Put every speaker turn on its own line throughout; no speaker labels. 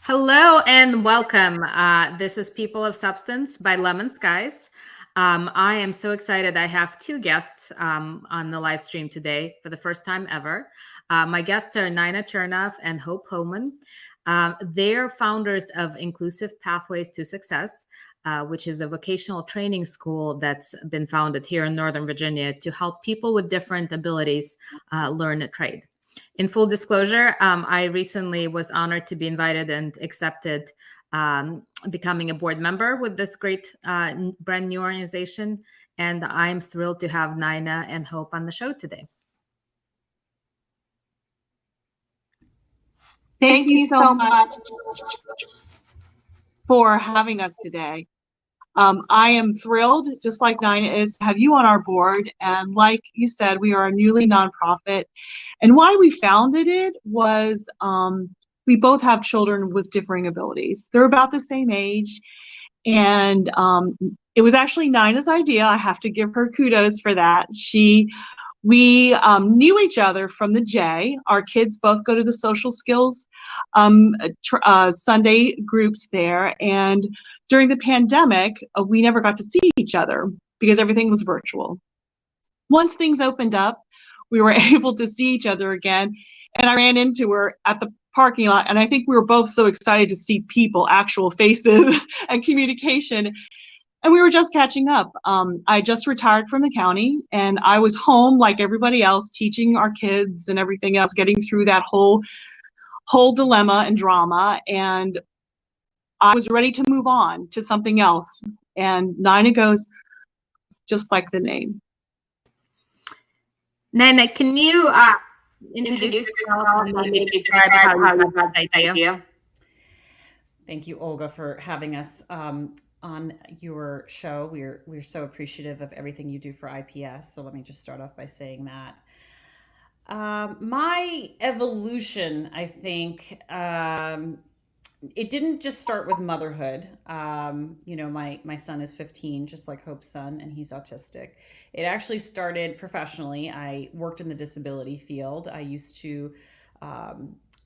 Hello and welcome. This is People of Substance by LemonSkies. I am so excited. I have two guests on the live stream today for the first time ever. My guests are Naina Chernoff and Hope Hohmann. They're founders of Inclusive Pathways to Success, which is a vocational training school that's been founded here in Northern Virginia to help people with different abilities learn a trade. In full disclosure, I recently was honored to be invited and accepted becoming a board member with this great brand new organization. And I'm thrilled to have Naina and Hope on the show today.
Thank you so much for having us today. I am thrilled, just like Naina is, to have you on our board. And like you said, we are a newly nonprofit. And why we founded it was we both have children with differing abilities. They're about the same age. And it was actually Naina's idea. I have to give her kudos for that. We knew each other from the J. Our kids both go to the social skills Sunday groups there. And during the pandemic, we never got to see each other because everything was virtual. Once things opened up, we were able to see each other again. And I ran into her at the parking lot. And I think we were both so excited to see people, actual faces and communication. And we were just catching up. I just retired from the county and I was home like everybody else, teaching our kids and everything else, getting through that whole dilemma and drama. And I was ready to move on to something else. And Naina goes, just like the name.
Naina, can you introduce yourself and maybe describe how you got this idea?
Thank you, Olga, for having us on your show. We're so appreciative of everything you do for IPS. So let me just start off by saying that. My evolution, I think, it didn't just start with motherhood. My son is 15, just like Hope's son, and he's autistic. It actually started professionally. I worked in the disability field. I used to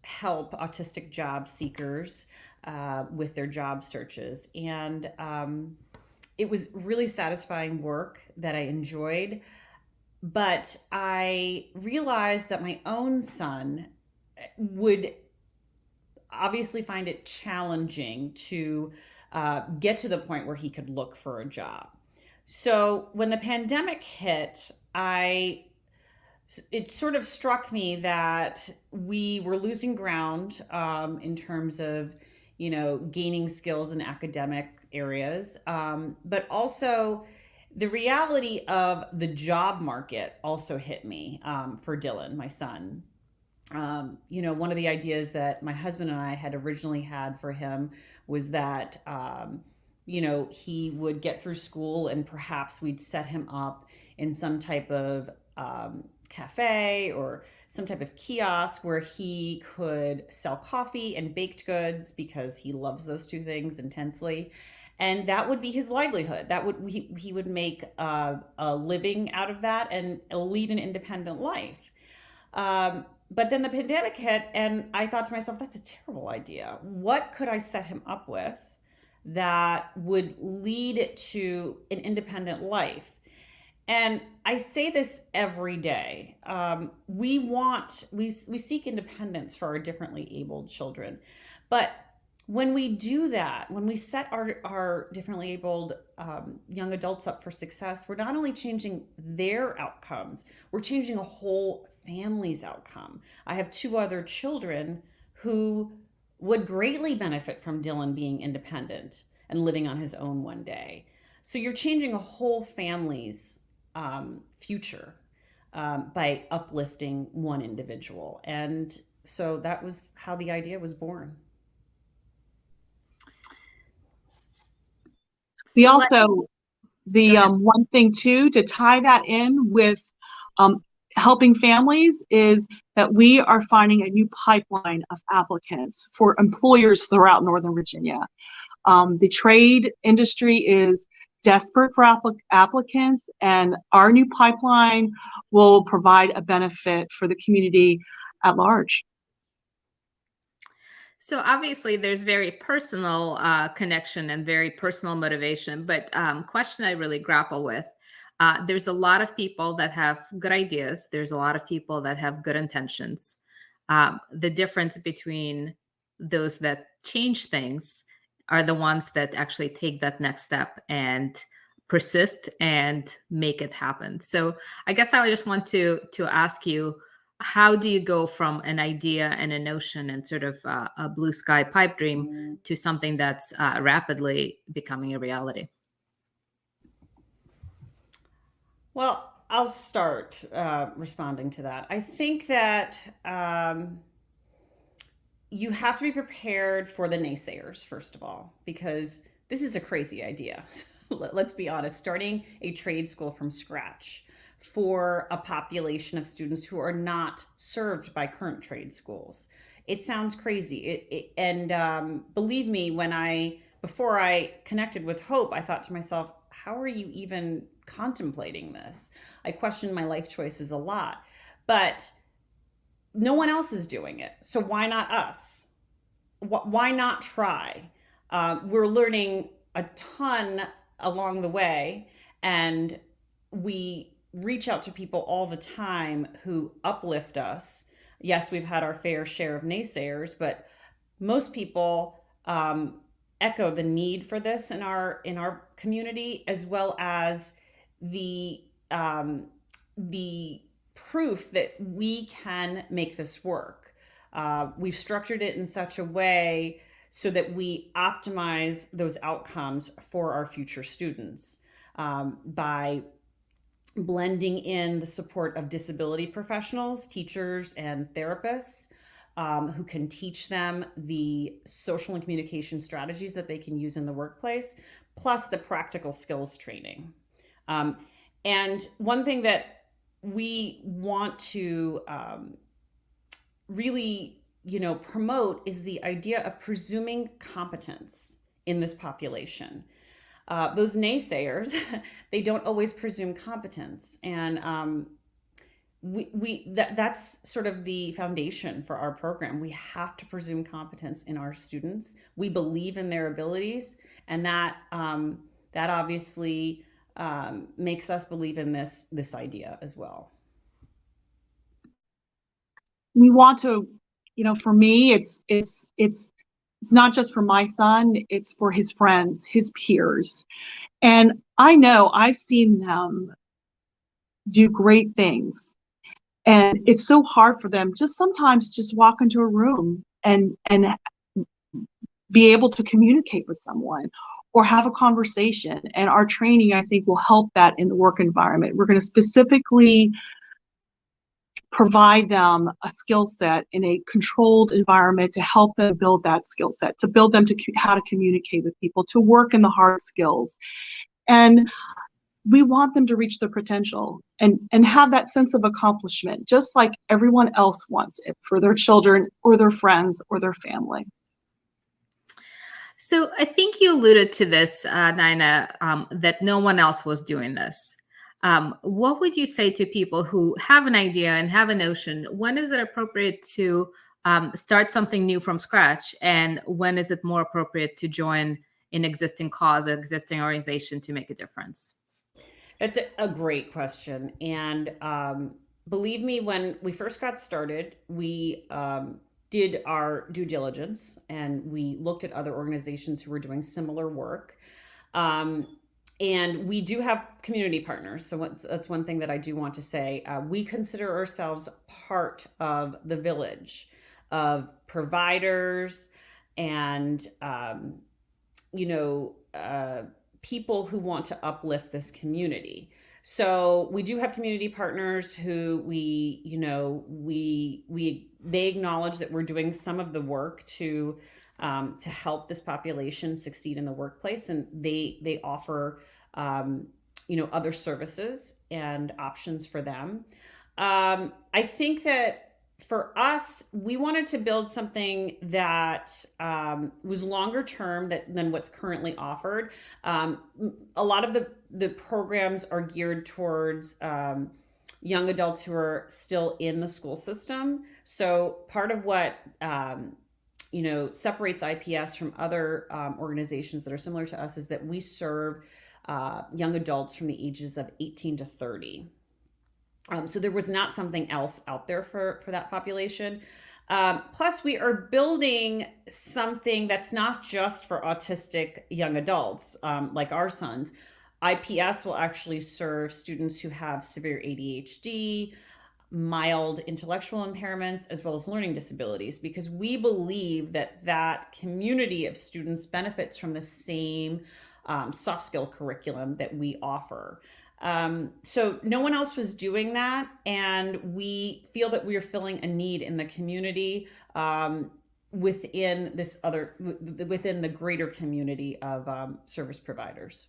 help autistic job seekers with their job searches. And it was really satisfying work that I enjoyed. But I realized that my own son would obviously find it challenging to get to the point where he could look for a job. So when the pandemic hit, it sort of struck me that we were losing ground in terms of, gaining skills in academic areas, but also the reality of the job market also hit me for Dylan, my son. One of the ideas that my husband and I had originally had for him was that, he would get through school and perhaps we'd set him up in some type of cafe or some type of kiosk where he could sell coffee and baked goods because he loves those two things intensely. And that would be his livelihood. He would make a living out of that and lead an independent life. But then the pandemic hit and I thought to myself, that's a terrible idea. What could I set him up with that would lead to an independent life? And I say this every day. We seek independence for our differently abled children. But when we do that, when we set our differently abled young adults up for success, we're not only changing their outcomes, we're changing a whole family's outcome. I have two other children who would greatly benefit from Dylan being independent and living on his own one day. So you're changing a whole family's future by uplifting one individual. And so that was how the idea was born.
We also, one thing too, to tie that in with helping families is that we are finding a new pipeline of applicants for employers throughout Northern Virginia. The trade industry is desperate for applicants, and our new pipeline will provide a benefit for the community at large.
So obviously, there's very personal connection and very personal motivation. But question I really grapple with: there's a lot of people that have good ideas. There's a lot of people that have good intentions. The difference between those that change things are the ones that actually take that next step and persist and make it happen. So I guess I just want to ask you, how do you go from an idea and a notion and sort of a blue sky pipe dream to something that's rapidly becoming a reality?
Well, I'll start responding to that. I think that you have to be prepared for the naysayers, first of all, because this is a crazy idea. Let's be honest, starting a trade school from scratch for a population of students who are not served by current trade schools. It sounds crazy. Believe me, before I connected with Hope, I thought to myself, how are you even contemplating this? I questioned my life choices a lot, but no one else is doing it. So why not us? Why not try? We're learning a ton along the way, and we reach out to people all the time who uplift us. Yes, we've had our fair share of naysayers, but most people echo the need for this in our community, as well as the proof that we can make this work. We've structured it in such a way so that we optimize those outcomes for our future students by blending in the support of disability professionals, teachers, and therapists who can teach them the social and communication strategies that they can use in the workplace, plus the practical skills training. And one thing that we want to really promote is the idea of presuming competence in this population. Those naysayers, they don't always presume competence. And that's sort of the foundation for our program. We have to presume competence in our students. We believe in their abilities, and that obviously makes us believe in this idea as well.
We want to, for me, it's not just for my son, it's for his friends, his peers. And I know I've seen them do great things. And it's so hard for them sometimes just walk into a room and be able to communicate with someone or have a conversation. And our training, I think, will help that in the work environment. We're going to specifically provide them a skill set in a controlled environment to help them build that skill set, to build them to how to communicate with people, to work in the hard skills. And we want them to reach their potential and have that sense of accomplishment, just like everyone else wants it for their children or their friends or their family.
So I think you alluded to this, Naina, that no one else was doing this. What would you say to people who have an idea and have a notion? When is it appropriate to start something new from scratch? And when is it more appropriate to join an existing cause, an existing organization to make a difference?
That's a great question. And believe me, when we first got started, we did our due diligence and we looked at other organizations who were doing similar work. And we do have community partners. So that's one thing that I do want to say. We consider ourselves part of the village of providers and, people who want to uplift this community. So we do have community partners who they acknowledge that we're doing some of the work to help this population succeed in the workplace, and they offer other services and options for them. I think that for us, we wanted to build something that was longer term than what's currently offered. A lot of the programs are geared towards young adults who are still in the school system. So part of what separates IPS from other organizations that are similar to us is that we serve young adults from the ages of 18 to 30. So there was not something else out there for that population. Plus, we are building something that's not just for autistic young adults like our sons. IPS will actually serve students who have severe ADHD, mild intellectual impairments, as well as learning disabilities, because we believe that community of students benefits from the same soft skill curriculum that we offer. So no one else was doing that, and we feel that we are filling a need in the community within the greater community of service providers.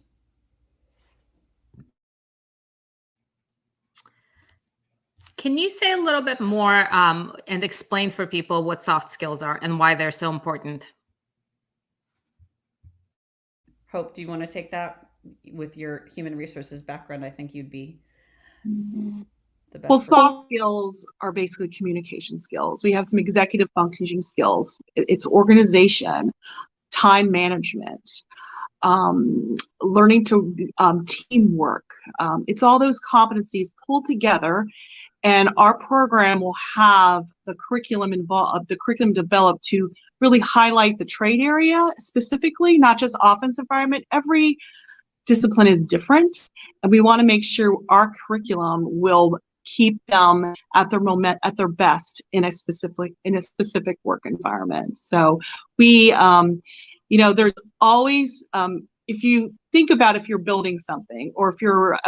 Can you say a little bit more and explain for people what soft skills are and why they're so important?
Hope, do you want to take that? With your human resources background, I think you'd be the best.
Well, soft skills are basically communication skills. We have some executive functioning skills. It's organization, time management, learning to teamwork. It's all those competencies pulled together, and our program will have the curriculum developed to really highlight the trade area specifically, not just offense environment. Every discipline is different, and we want to make sure our curriculum will keep them at their best in a specific work environment. So we, there's always, if you think about if you're building something or if you're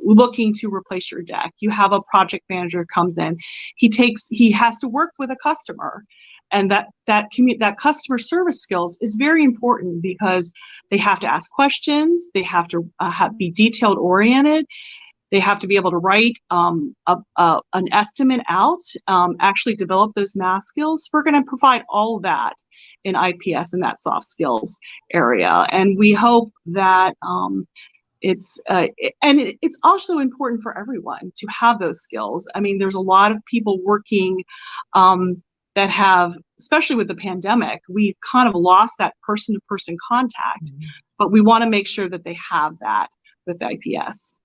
looking to replace your deck, you have a project manager comes in, he has to work with a customer. And that customer service skills is very important because they have to ask questions, they have to be detailed oriented, they have to be able to write an estimate out, actually develop those math skills. We're going to provide all of that in IPS in that soft skills area, and we hope that it's also important for everyone to have those skills. I mean, there's a lot of people working that have, especially with the pandemic, we've kind of lost that person-to-person contact, but we want to make sure that they have that with IPS.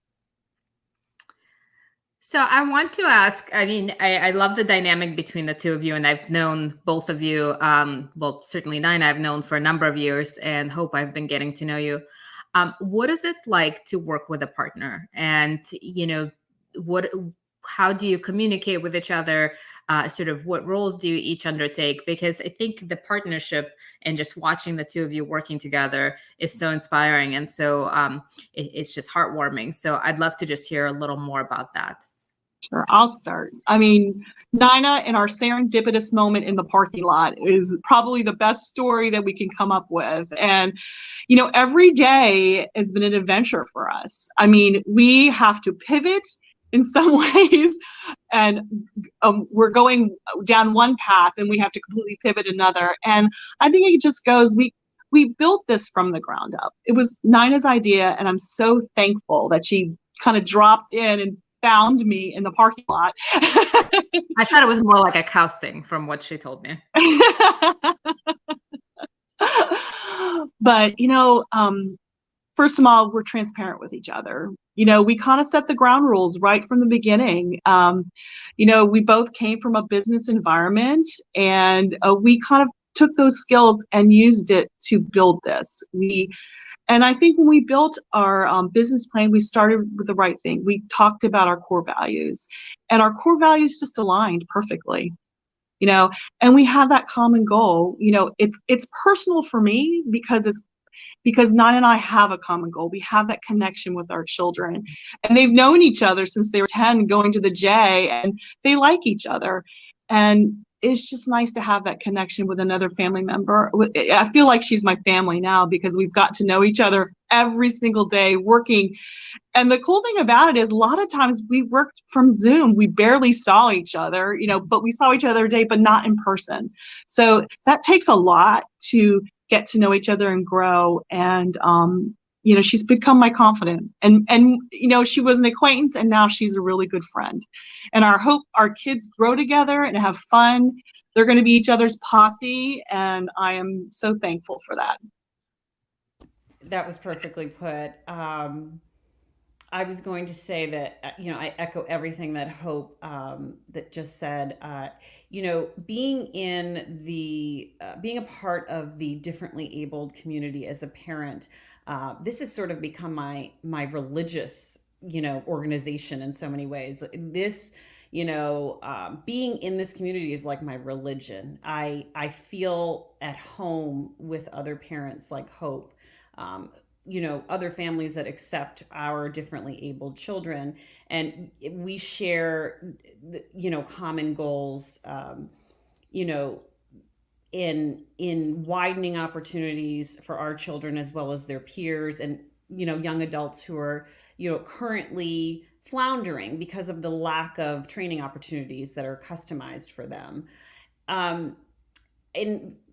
So I want to ask, I mean, I love the dynamic between the two of you, and I've known both of you, well, certainly Naina I've known for a number of years, and Hope I've been getting to know you. What is it like to work with a partner? And, how do you communicate with each other? Sort of what roles do you each undertake? Because I think the partnership and just watching the two of you working together is so inspiring. And so it's just heartwarming. So I'd love to just hear a little more about that.
Sure, I'll start. I mean, Naina and our serendipitous moment in the parking lot is probably the best story that we can come up with. And, every day has been an adventure for us. I mean, we have to pivot in some ways, and we're going down one path and we have to completely pivot another. And I think it just goes, we built this from the ground up. It was Naina's idea, and I'm so thankful that she kind of dropped in and found me in the parking lot.
I thought it was more like a casting from what she told me.
But, first of all, we're transparent with each other. We kind of set the ground rules right from the beginning. We both came from a business environment, and we kind of took those skills and used it to build this. And I think when we built our business plan, we started with the right thing. We talked about our core values, and our core values just aligned perfectly. And we have that common goal. It's personal for me because Naina and I have a common goal. We have that connection with our children, and they've known each other since they were 10, going to the J, and they like each other. And it's just nice to have that connection with another family member. I feel like she's my family now because we've got to know each other every single day working. And the cool thing about it is a lot of times we worked from Zoom. We barely saw each other, but we saw each other every day, but not in person. So that takes a lot to get to know each other and grow. And, she's become my confidant, and she was an acquaintance, and now she's a really good friend. And our hope our kids grow together and have fun. they're going to be each other's posse, and I am so thankful for that.
That was perfectly put. I was going to say that, I echo everything that Hope that just said. Being a part of the differently abled community as a parent, this has sort of become my religious, organization in so many ways. This, being in this community is like my religion. I feel at home with other parents like Hope. Other families that accept our differently abled children, and we share, common goals, you know, in widening opportunities for our children as well as their peers, and young adults who are currently floundering because of the lack of training opportunities that are customized for them. And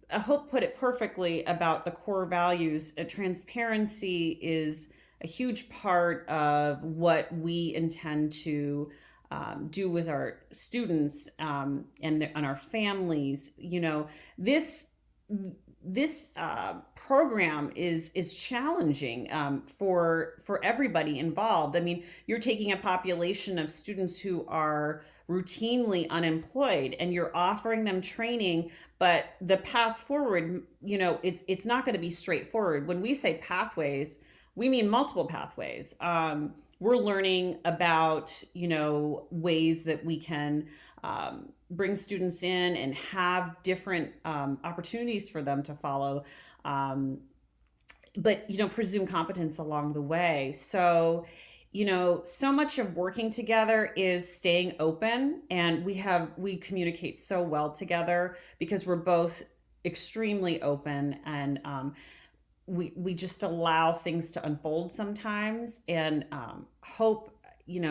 Hope put it perfectly about the core values. Transparency is a huge part of what we intend to do with our students, and our families. This program is challenging for everybody involved. I mean, you're taking a population of students who are routinely unemployed, and you're offering them training, but the path forward, it's not going to be straightforward. When we say pathways, we mean multiple pathways. We're learning about ways that we can bring students in and have different opportunities for them to follow, but presume competence along the way. So so much of working together is staying open, and we communicate so well together because we're both extremely open, and we just allow things to unfold sometimes. And Hope,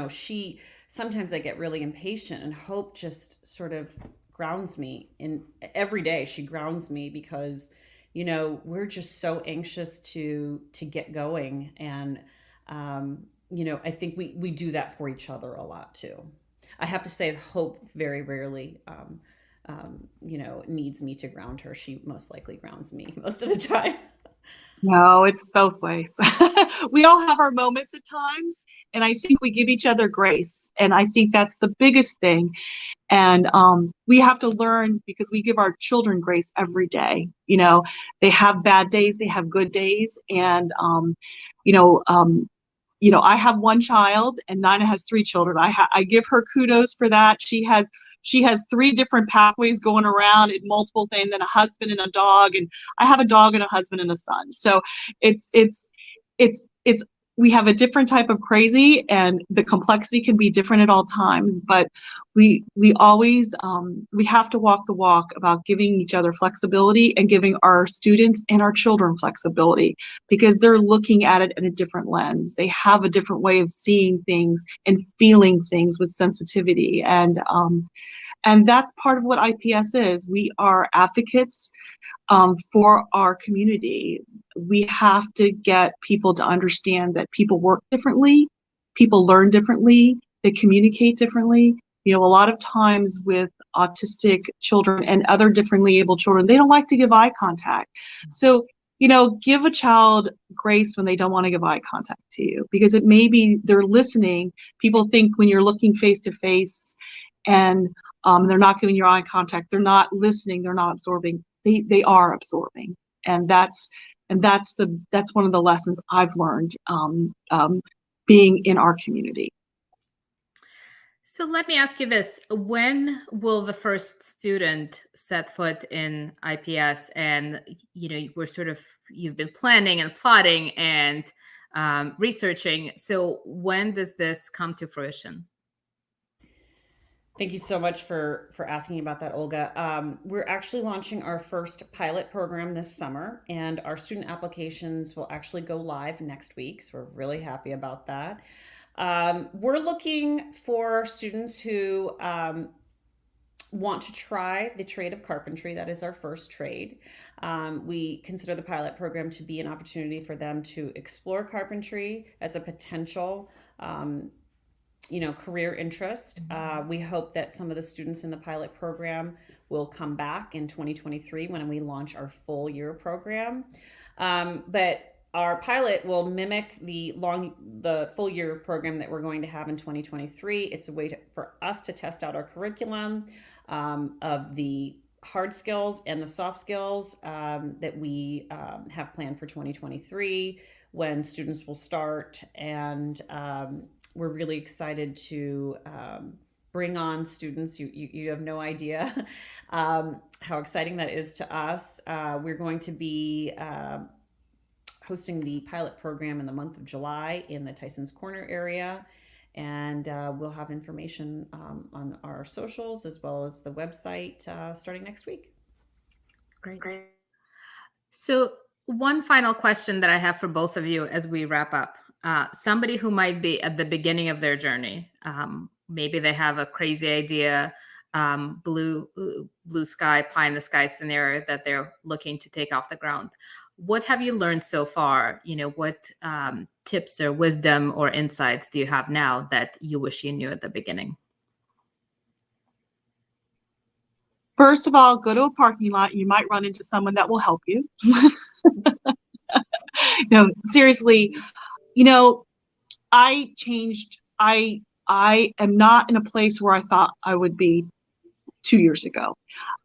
she sometimes I get really impatient, and Hope just sort of grounds me in every day. She grounds me because we're just so anxious to get going, and I think we do that for each other a lot too. I have to say, Hope very rarely needs me to ground her. She most likely grounds me most of the time.
No, it's both ways. We all have our moments at times, and I think we give each other grace. And I think that's the biggest thing. And we have to learn, because we give our children grace every day. They have bad days, they have good days. And, I have one child, and Naina has three children. I give her kudos for that. She has three different pathways going around in multiple things, and a husband and a dog, and I have a dog and a husband and a son. So it's we have a different type of crazy, and the complexity can be different at all times, but we always we have to walk the walk about giving each other flexibility and giving our students and our children flexibility, because they're looking at it in a different lens. They have a different way of seeing things and feeling things with sensitivity, and that's part of what IPS is. We are advocates for our community. We have to get people to understand that people work differently, people learn differently, they communicate differently. A lot of times with autistic children and other differently able children, they don't like to give eye contact. So, give a child grace when they don't want to give eye contact to you, because it may be they're listening. People think when you're looking face to face and they're not giving you eye contact, they're not listening, they're not absorbing. They are absorbing, and that's one of the lessons I've learned being in our community.
So let me ask you this: when will the first student set foot in IPS? And you've been planning and plotting and researching. So when does this come to fruition?
Thank you so much for asking about that, Olga. We're actually launching our first pilot program this summer, and our student applications will actually go live next week. So we're really happy about that. We're looking for students who want to try the trade of carpentry. That is our first trade. We consider the pilot program to be an opportunity for them to explore carpentry as a potential career interest. We hope that some of the students in the pilot program will come back in 2023 when we launch our full year program. But our pilot will mimic the full year program that we're going to have in 2023. It's a way for us to test out our curriculum of the hard skills and the soft skills that we have planned for 2023 when students will start. And we're really excited to bring on students. You have no idea how exciting that is to us. We're going to be hosting the pilot program in the month of July in the Tyson's Corner area. And we'll have information on our socials as well as the website starting next week.
Great. So one final question that I have for both of you as we wrap up. Somebody who might be at the beginning of their journey, maybe they have a crazy idea, blue sky, pie in the sky scenario that they're looking to take off the ground. What have you learned so far? What tips or wisdom or insights do you have now that you wish you knew at the beginning?
First of all, go to a parking lot. You might run into someone that will help you. No, seriously, I changed. I am not in a place where I thought I would be 2 years ago.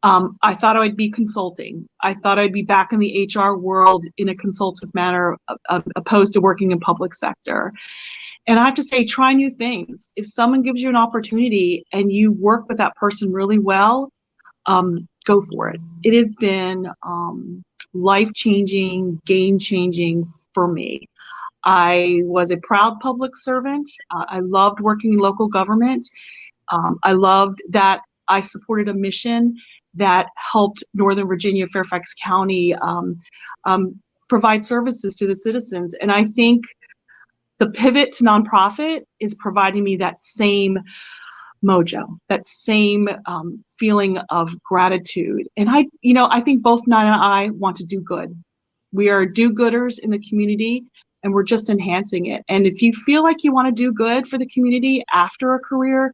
I thought I would be consulting. I thought I'd be back in the HR world in a consultative manner, opposed to working in public sector. And I have to say, try new things. If someone gives you an opportunity and you work with that person really well, go for it. It has been life-changing, game-changing for me. I was a proud public servant. I loved working in local government. I loved that I supported a mission that helped Northern Virginia, Fairfax County provide services to the citizens. And I think the pivot to nonprofit is providing me that same mojo, that same feeling of gratitude. And I think both Naina and I want to do good. We are do-gooders in the community, and we're just enhancing it. And if you feel like you want to do good for the community after a career,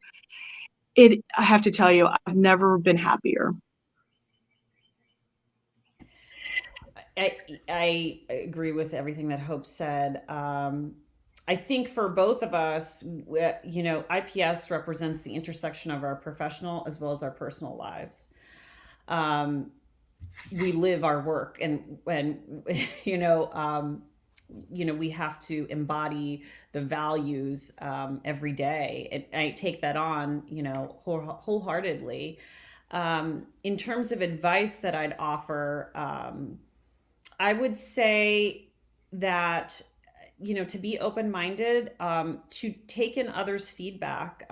I have to tell you, I've never been happier.
I agree with everything that Hope said. I think for both of us, IPS represents the intersection of our professional as well as our personal lives. We live our work, and we have to embody the values every day. And I take that on, wholeheartedly. In terms of advice that I'd offer, I would say that, to be open-minded, to take in others' feedback.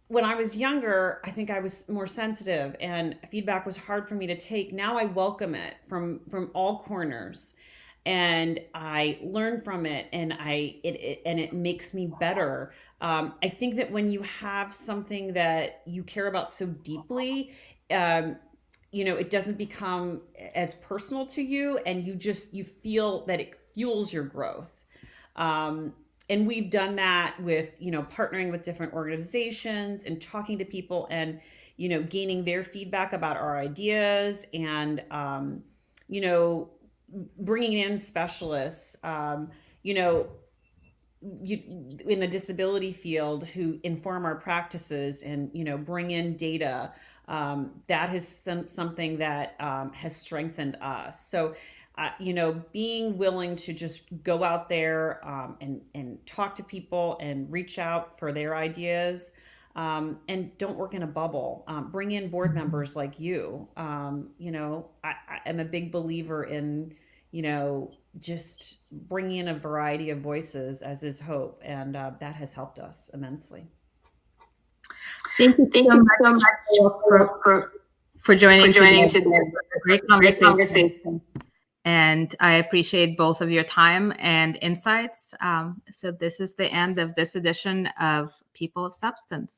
When I was younger, I think I was more sensitive and feedback was hard for me to take. Now I welcome it from all corners, and I learn from it, and it makes me better. I think that when you have something that you care about so deeply, it doesn't become as personal to you, and you feel that it fuels your growth. And we've done that with, partnering with different organizations and talking to people and, gaining their feedback about our ideas and, bringing in specialists, in the disability field who inform our practices and, bring in data. That is something that has strengthened us. So, being willing to just go out there and talk to people and reach out for their ideas, and don't work in a bubble. Bring in board members like you. I am a big believer in, just bringing in a variety of voices, as is Hope, and that has helped us immensely.
Thank you so much for joining today. Great conversation. And I appreciate both of your time and insights. So this is the end of this edition of People of Substance.